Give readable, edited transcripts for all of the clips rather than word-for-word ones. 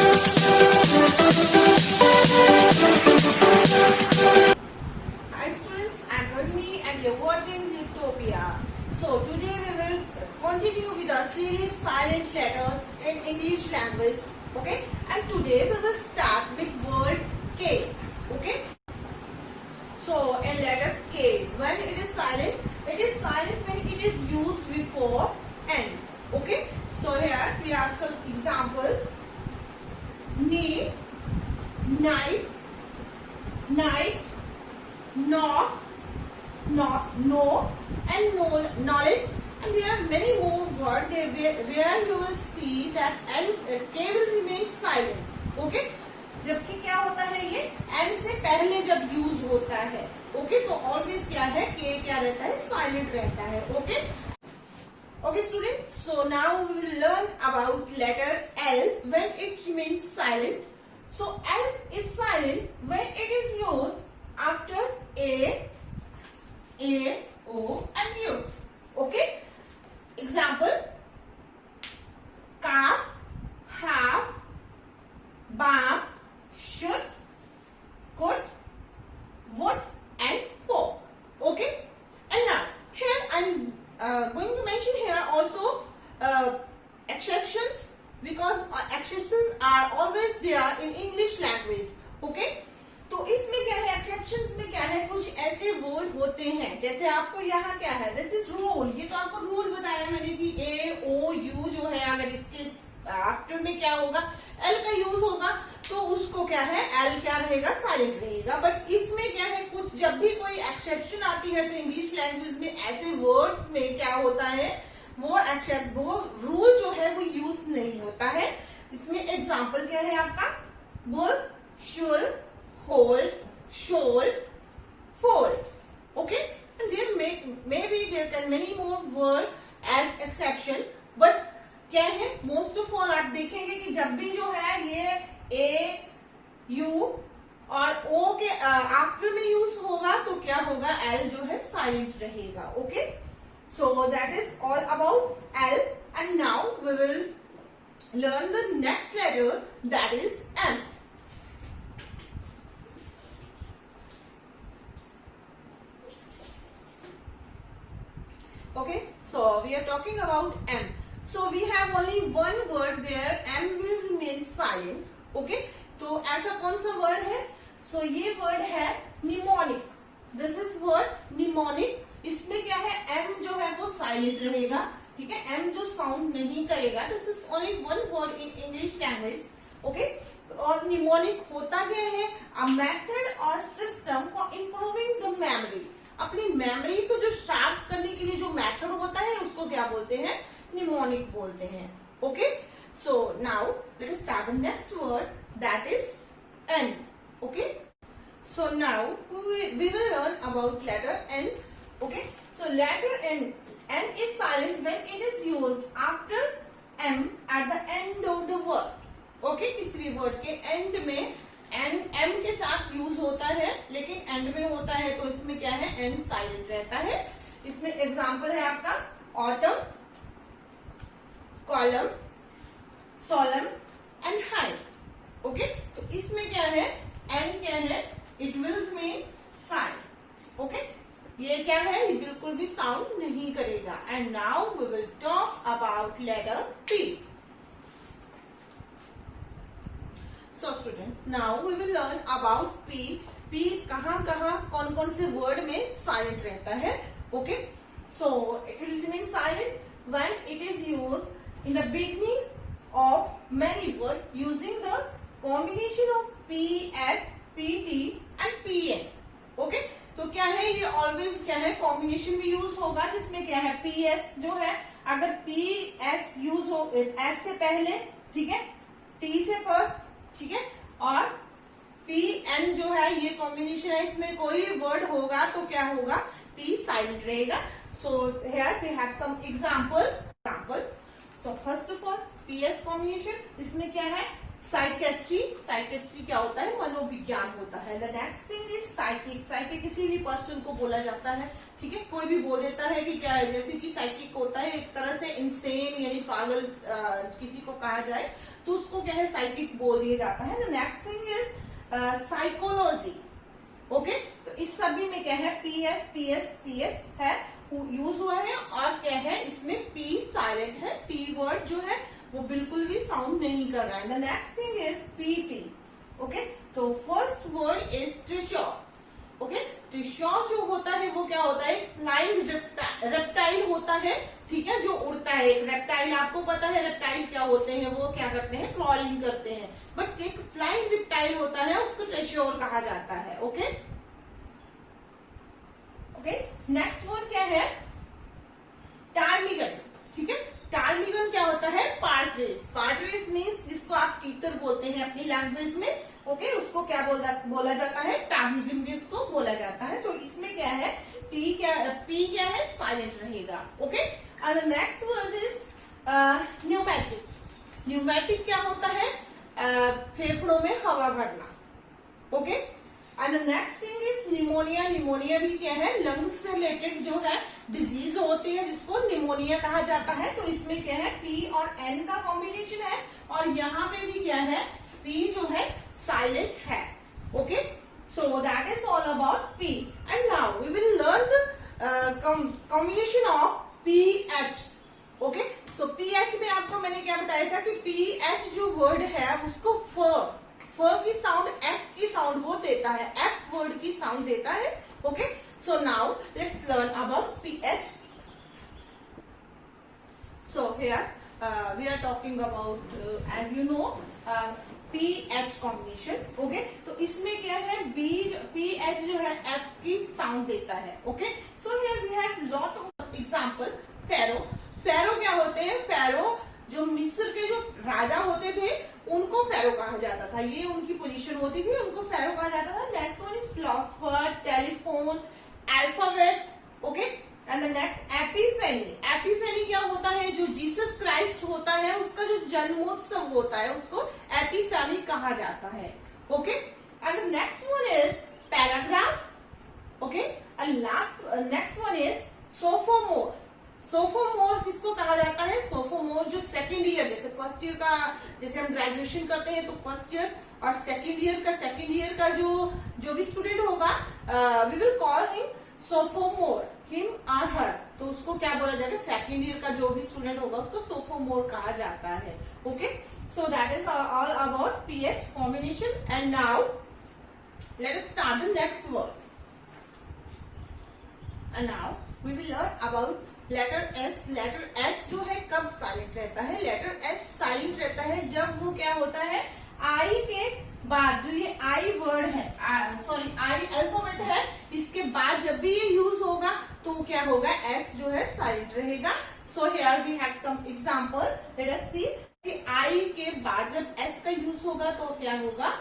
Hi students, I'm Rohini and you're watching Utopia. So today we will continue with our series Silent Letters in English language. Okay, and today we will start with word K. Okay, so in letter K, when it is silent when it is used before N. Okay, so here we have some examples: knee, knife, night, knock, no, and knowledge, and there are many more words where you will see that K will remain silent. Okay, जबकि क्या होता है ये N से पहले जब use होता है. ओके, तो ऑलवेज क्या है, K क्या रहता है, साइलेंट रहता है. Okay, okay students, so now we will learn about letter L when it remains silent. So L is silent when it is used after A, O and U. Okay, example: calf, half, balm, should, could, would and for. Okay, and now here I'm going to mention here also exceptions, because exceptions are always there in English language. Okay, तो इसमें क्या है, exceptions में क्या है, कुछ ऐसे word होते हैं, जैसे आपको यहाँ क्या है, दिस इज रूल. ये तो आपको रूल बताया मैंने कि ए ओ यू जो है, अगर इसके आफ्टर में क्या होगा, एल का यूज होगा, तो उसको क्या है, एल क्या रहेगा, साइलेंट रहेगा. बट इसमें क्या है, कुछ जब भी कोई एक्सेप्शन आती है तो इंग्लिश लैंग्वेज में ऐसे वर्ड्स में क्या होता है, वो रूल जो है वो यूज नहीं होता है. इसमें एग्जाम्पल क्या है आपका, bull, शुल, hold, should, fold. Okay, and there maybe there can many more word as exception, but क्या है, most of all आप देखेंगे कि जब भी जो है ये A, U और O के आफ्टर में यूज होगा तो क्या होगा, L जो है साइलेंट रहेगा. Okay, so that is all about L, and now we will learn the next letter, that is M. Okay, so we are talking about M. So we have only one word where M will remain silent. Okay, तो ऐसा कौन सा word है, so ये word है mnemonic. This is word mnemonic. इसमें क्या है, M जो है वो silent रहेगा. ठीक है, M जो sound नहीं करेगा. This is only one word in English language. Okay, और mnemonic होता क्या है, a method or system for improving the memory. अपनी मेमोरी को जो शार्प करने के लिए जो मेथड होता है उसको क्या बोलते हैं, निमोनिक बोलते हैं. Okay, so now let us start the next word, that is N. Okay, so now we will learn about letter N. Okay, so letter N is silent when it is used after M at the end of the word. Okay, किसी भी word के and में M के साथ use होता है, लेकिन and में होता है तो इसमें क्या है, एन साइलेंट रहता है. इसमें एग्जाम्पल है आपका autumn, column, solemn and high. Okay, तो इसमें क्या है, एन क्या है, it will remain silent. Okay, ये क्या है, ये बिल्कुल भी साउंड नहीं करेगा. And now we will talk about letter P. So students, now we will learn about P. P कहाँ कौन से वर्ड में साइलेंट रहता है. Okay, so it will remain silent when it is used in the beginning of many words using the combination of P, S, P, T and P, N. Okay, तो क्या है, ये ऑलवेज क्या है, combination में use होगा, जिसमें क्या है, P, S जो है, अगर P, S यूज हो S से पहले, ठीक है, T से फर्स्ट, ठीक है, और P N जो है ये कॉम्बिनेशन है, इसमें कोई भी वर्ड होगा तो क्या होगा, P साइलेंट रहेगा. So here we have some examples. So first of all P S combination, इसमें क्या है, साइकेट्री, साइकेट्री क्या होता है, मनोविज्ञान होता है। The next thing is psychic, psychic किसी भी पर्सन को बोला जाता है, ठीक है, कोई भी बोल देता है कि क्या है, जैसे कि साइकिक होता है एक तरह से इंसेन यानी पागल किसी को कहा जाए तो उसको क्या है साइकिक बोल दिया जाता है। The next thing is psychology, okay, तो इस सभी में क्या है पीएस पीएस पीएस है यूज हुआ है, और क्या है इसमें पी साइलेंट है, पी वर्ड जो है वो बिल्कुल भी साउंड नहीं कर रहा है। The next thing is PT, okay, तो फर्स्ट वर्ड इज ट्रिश्योर, ओके, ट्रिश्योर जो होता है वो क्या होता है, फ्लाइंग रेप्टाइल होता है, ठीक है, जो उड़ता है। एक रेप्टाइल, आपको पता है रेप्टाइल क्या होते हैं, वो क्या करते हैं, क्रॉलिंग करते हैं, बट एक फ्लाइंग रेप्टाइल होता है उसको ट्रिश्योर कहा जाता है, ओके। ओके, नेक्स्ट वर्ड क्या है, टार्मिगन, ठीक है, टार्मिगन क्या होता है, पार्ट्रेज, पार्ट्रेज मीन्स जिसको आप तीतर बोलते हैं अपनी लैंग्वेज में, ओके, उसको क्या बोला जाता है, टार्मिगन भी उसको बोला जाता है। तो इसमें क्या है, पी क्या है, साइलेंट रहेगा, okay. And next word is pneumatic, pneumatic क्या होता है, फेफड़ों में हवा भरना, okay. And next thing is pneumonia, pneumonia भी क्या है, लंग्स से रिलेटेड जो है डिजीज होती है जिसको निमोनिया कहा जाता है। तो इसमें क्या है, पी और एन का कॉम्बिनेशन है, और यहाँ पे भी क्या है, पी जो है साइलेंट है, okay. So that is all about P. And now we will learn the combination of P H, okay. So P H में आपको मैंने क्या बताया था कि पी एच जो वर्ड है उसको फ की साउंड, एफ की साउंड वो देता है, एफ वर्ड की साउंड देता है, okay. So now let's learn about PH. So here we are talking about as you know PH combination, okay. तो इसमें क्या है, बी पीएच जो है एफ की साउंड देता है, okay. So here we have lot of example. Pharaoh, pharaoh क्या होते हैं, फेरो जो मिस्र के जो राजा होते थे उनको फेरो कहा जाता था, ये उनकी पोजीशन होती थी, उनको फेरो कहा जाता था। Next one is philosopher, telephone, alphabet, okay. And the next epiphany, epiphany क्या होता है, जो जीसस क्राइस्ट होता है उसका जो जन्मोत्सव होता है उसको एपिफेनी कहा जाता है, okay. And the next one is paragraph, okay. And next one is sophomore, sophomore किसको कहा जाता है, सोफोमोर जो सेकेंड ईयर, जैसे फर्स्ट ईयर का, जैसे हम ग्रेजुएशन करते हैं तो फर्स्ट ईयर और सेकेंड ईयर का जो भी स्टूडेंट होगा, we will call him sophomore, him और हर, तो उसको क्या बोला जाएगा, सेकेंड ईयर का जो भी स्टूडेंट होगा उसको सोफोमोर कहा जाता है, okay. So that is all about PH combination. And now let us start the next word. And now we will learn about letter S. Letter S जो है कब साइलेंट रहता है, लेटर एस साइलेंट रहता है जब वो क्या होता है, आई के बाद जो ये आई वर्ड है, सॉरी आई अल्फाबेट है, इसके बाद जब भी ये यूज होगा तो क्या होगा, एस जो है साइलेंट रहेगा। So here we have some example, let us see कि आई के बाद जब एस का यूज होगा तो क्या होगा,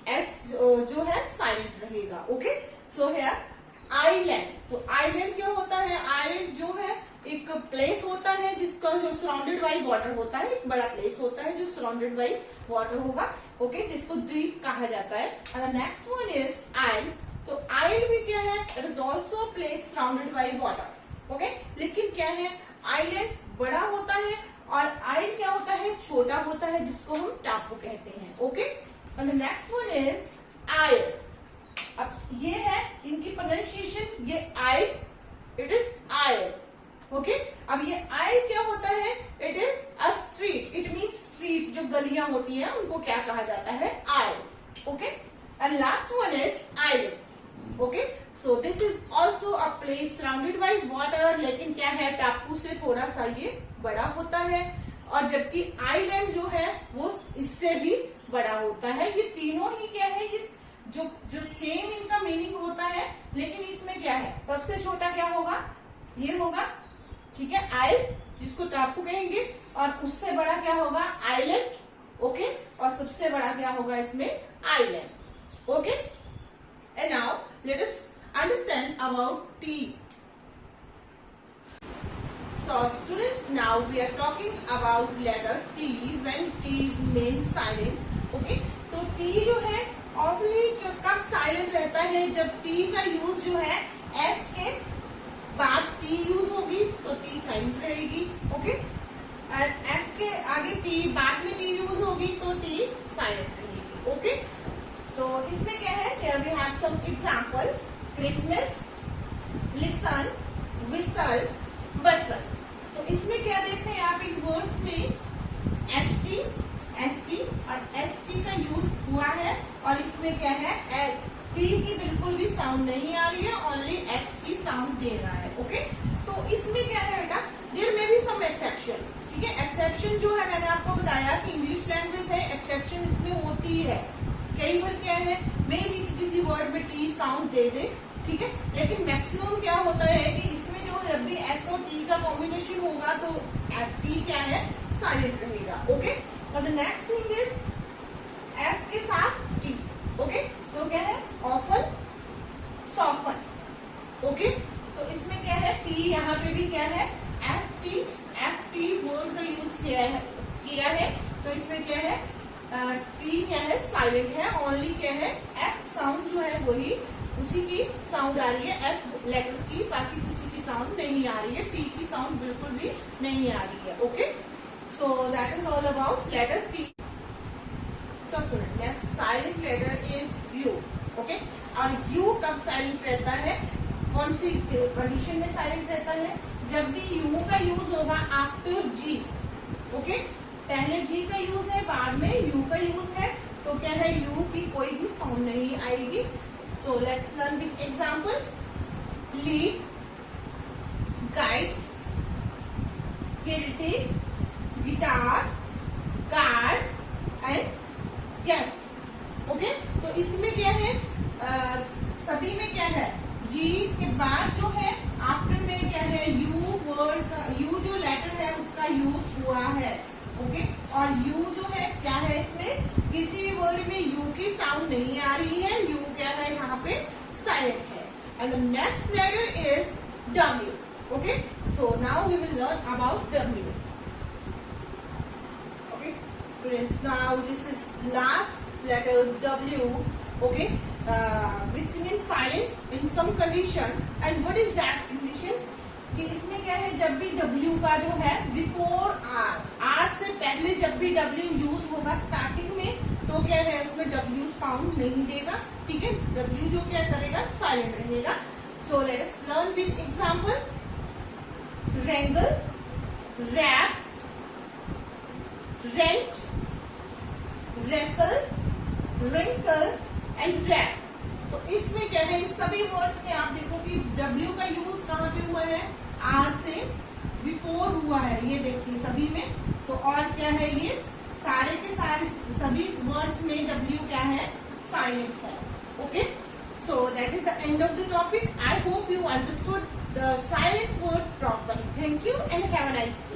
एस जो है साइलेंट रहेगा, ओके। सो हियर आइलैंड, तो आइलैंड क्या होता है, आइलैंड जो है एक प्लेस होता है जिसका जो सराउंडेड बाई वाटर होता है, एक बड़ा प्लेस होता है जो सराउंडेड बाई वाटर होगा, ओके, जिसको द्वीप कहा जाता है। एंड नेक्स्ट वन इज आइल, तो आइल भी क्या है, it is also place surrounded by water, okay. लेकिन क्या है, आइलैंड बड़ा होता है और आइल क्या होता है, छोटा होता है जिसको हम टापू कहते हैं, okay. And next one is aisle, अब ये है इनकी प्रोनाउंसिएशन, ये I, it is aisle, okay. अब ये आयल क्या होता है, it is a street, it means street, जो गलियां होती हैं उनको क्या कहा जाता है, aisle, okay. And last one is island, okay. So this is also a place surrounded by water, लेकिन क्या है, टापू से थोड़ा सा ये बड़ा होता है, और जबकि आइलैंड जो है वो इससे भी बड़ा होता है। ये तीनों ही क्या है, ये जो सेम इनका मीनिंग होता है, लेकिन इसमें क्या है, सबसे छोटा क्या होगा, ये होगा, ठीक है, आइल जिसको टापू कहेंगे, और उससे बड़ा क्या होगा, आइलैंड, ओके, और सबसे बड़ा क्या होगा इसमें, island, okay. And now let us understand about T. So student, now we are talking about letter T when T remains silent. Okay, तो T जो है ऑफली कब साइलेंट रहता है, जब T का यूज जो है S के बाद T यूज होगी तो T साइलेंट रहेगी. ओके, एंड F के आगे T बाद में T यूज होगी तो T साइलेंट रहेगी. ओके, तो इसमें क्या है, here we have some example. Christmas, listen, whistle, bustle. तो इसमें क्या देख रहे हैं आप इन वर्ड्स में ST, ST और ST का यूज हुआ है और इसमें क्या है T की बिल्कुल भी साउंड नहीं आ रही है, ओनली S की साउंड दे रहा है. ओके, तो इसमें क्या है बेटा, there may be some exception. ठीक है, एक्सेप्शन जो है मैंने आपको बताया कि इंग्लिश लैंग्वेज है, एक्सेप्शन इसमें होती है. कई बार क्या है, मे बी किसी वर्ड में T साउंड दे दे, ठीक है, लेकिन मैक्सिमम क्या होता है कि इसमें जो जब भी S और T का कॉम्बिनेशन होगा तो T क्या है, साइलेंट रहेगा. ओके, और the next thing is F के साथ T. ओके, तो क्या है, ऑफन, सॉफन. ओके, तो इसमें क्या है, T यहाँ पे भी क्या है, FT वर्ड का यूज किया है तो इसमें क्या है, T क्या है, साइलेंट है. ओनली क्या है, F साउंड जो है वही उसी की साउंड आ रही है, F लेटर की, बाकी किसी की साउंड नहीं आ रही है. T की साउंड बिल्कुल भी नहीं आ रही है. Okay, so that is all about letter T. So student, next silent letter is U. Okay, और U कब साइलेंट रहता है, कौन सी कंडीशन में साइलेंट रहता है, जब भी U का यूज होगा आफ्टर G. ओके, पहले G का यूज है, बाद में U का यूज है, तो क्या है, U की कोई भी साउंड नहीं आएगी. So let's learn with example. Lead, guide, guilty, guitar, card and guess. Okay? तो इसमें क्या है, सभी में क्या है, G के बाद जो है आफ्टर में क्या है, U वर्ड का, U जो लेटर है उसका यूज हुआ है. ओके, और U जो है क्या है, इसमें किसी भी वर्ड में U की साउंड नहीं आ रही है, U क्या है यहाँ पे, साइलेंट है. And the next letter is W. Okay, so now we will learn about W. Okay students, now this is last letter W. Okay, which means silent in some condition. And what is that condition? कि इसमें क्या है, जब भी W का जो है before R से पहले जब भी W यूज होगा स्टार्टिंग में, तो क्या है, उसमें W साउंड नहीं देगा. ठीक है, W जो क्या करेगा, साइलेंट रहेगा. So let us learn with example. wrangle, wrap, wrench, wrestle, wrinkle and wrap. तो इसमें क्या है, इस सभी वर्ड्स में आप देखो कि W का यूज कहाँ पे हुआ है, R से बिफोर हुआ है. ये देखिए सभी में, तो और क्या है, ये सारे के सारे सभी वर्ड्स में W क्या है, साइलेंट है. Okay, so that is the end of the topic. I hope you understood the silent words properly. Thank you and have a nice day.